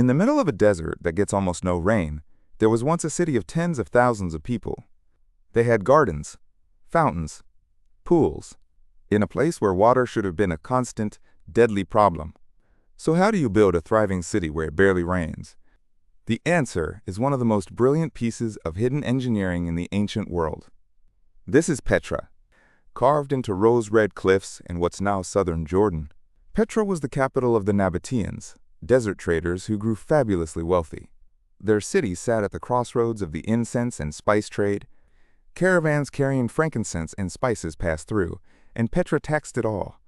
In the middle of a desert that gets almost no rain, there was once a city of tens of thousands of people. They had gardens, fountains, pools, in a place where water should have been a constant, deadly problem. So how do you build a thriving city where it barely rains? The answer is one of the most brilliant pieces of hidden engineering in the ancient world. This is Petra, carved into rose-red cliffs in what's now southern Jordan. Petra was the capital of the Nabataeans, desert traders who grew fabulously wealthy. Their city sat at the crossroads of the incense and spice trade. Caravans carrying frankincense and spices passed through, and Petra taxed it all.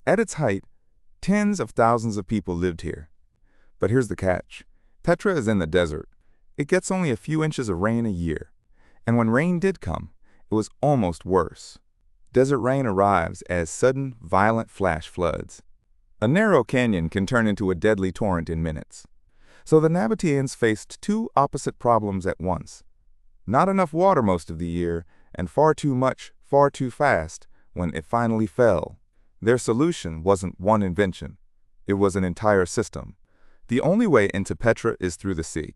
At its height, tens of thousands of people lived here. But here's the catch. Petra is in the desert. It gets only a few inches of rain a year. And when rain did come, it was almost worse. Desert rain arrives as sudden, violent flash floods. A narrow canyon can turn into a deadly torrent in minutes. So the Nabataeans faced two opposite problems at once. Not enough water most of the year, and far too much, far too fast, when it finally fell. Their solution wasn't one invention. It was an entire system. The only way into Petra is through the sea.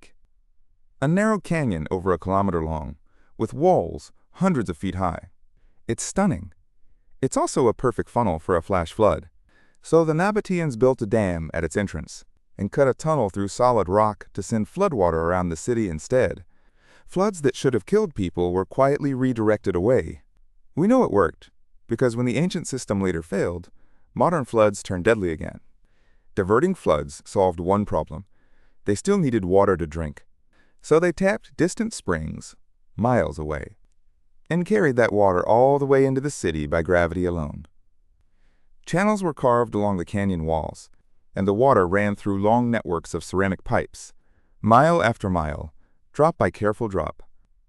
A narrow canyon over 1 kilometer long, with walls hundreds of feet high. It's stunning. It's also a perfect funnel for a flash flood. So the Nabataeans built a dam at its entrance and cut a tunnel through solid rock to send floodwater around the city instead. Floods that should have killed people were quietly redirected away. We know it worked, because when the ancient system later failed, modern floods turned deadly again. Diverting floods solved one problem. They still needed water to drink. So they tapped distant springs, miles away, and carried that water all the way into the city by gravity alone. Channels were carved along the canyon walls, and the water ran through long networks of ceramic pipes, mile after mile, drop by careful drop.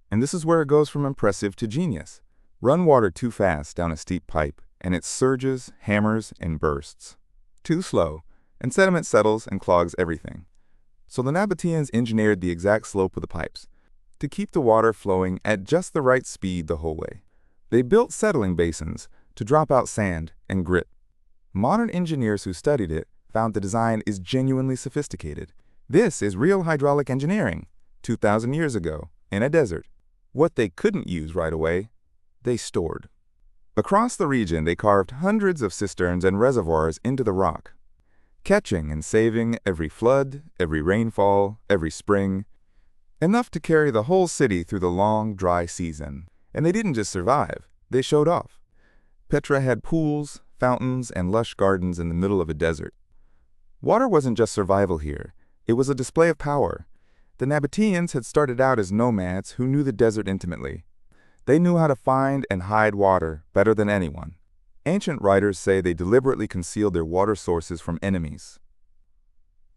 And this is where it goes from impressive to genius. Run water too fast down a steep pipe, and it surges, hammers, and bursts. Too slow, and sediment settles and clogs everything. So the Nabataeans engineered the exact slope of the pipes to keep the water flowing at just the right speed the whole way. They built settling basins to drop out sand and grit. Modern engineers who studied it found the design is genuinely sophisticated. This is real hydraulic engineering, 2,000 years ago, in a desert. What they couldn't use right away, they stored. Across the region, they carved hundreds of cisterns and reservoirs into the rock, catching and saving every flood, every rainfall, every spring, enough to carry the whole city through the long, dry season. And they didn't just survive, they showed off. Petra had pools, fountains, and lush gardens in the middle of a desert. Water wasn't just survival here, it was a display of power. The Nabataeans had started out as nomads who knew the desert intimately. They knew how to find and hide water better than anyone. Ancient writers say they deliberately concealed their water sources from enemies.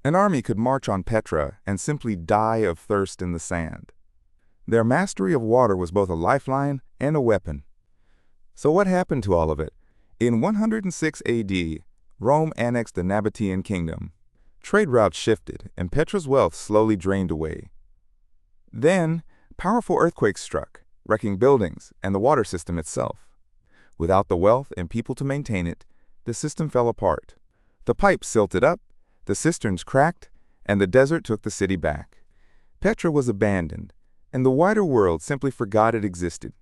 An army could march on Petra and simply die of thirst in the sand. Their mastery of water was both a lifeline and a weapon. So what happened to all of it? In 106 AD, Rome annexed the Nabataean kingdom. Trade routes shifted, and Petra's wealth slowly drained away. Then, powerful earthquakes struck, wrecking buildings and the water system itself. Without the wealth and people to maintain it, the system fell apart. The pipes silted up, the cisterns cracked, and the desert took the city back. Petra was abandoned, and the wider world simply forgot it existed.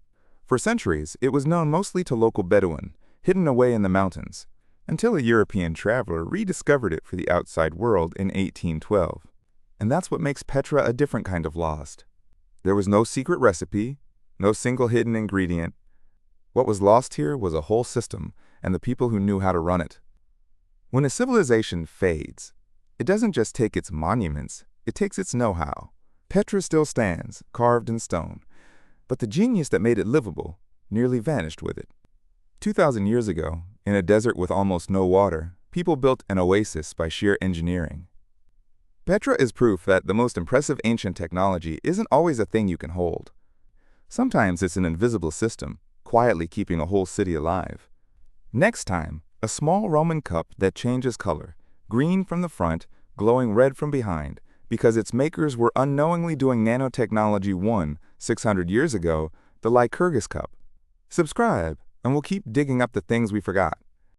For centuries, it was known mostly to local Bedouin, hidden away in the mountains, until a European traveler rediscovered it for the outside world in 1812. And that's what makes Petra a different kind of lost. There was no secret recipe, no single hidden ingredient. What was lost here was a whole system and the people who knew how to run it. When a civilization fades, it doesn't just take its monuments, it takes its know-how. Petra still stands, carved in stone, but the genius that made it livable nearly vanished with it. 2,000 years ago, in a desert with almost no water, people built an oasis by sheer engineering. Petra is proof that the most impressive ancient technology isn't always a thing you can hold. Sometimes it's an invisible system, quietly keeping a whole city alive. Next time, a small Roman cup that changes color, green from the front, glowing red from behind, because its makers were unknowingly doing nanotechnology 600 years ago, the Lycurgus cup. Subscribe, and we'll keep digging up the things we forgot.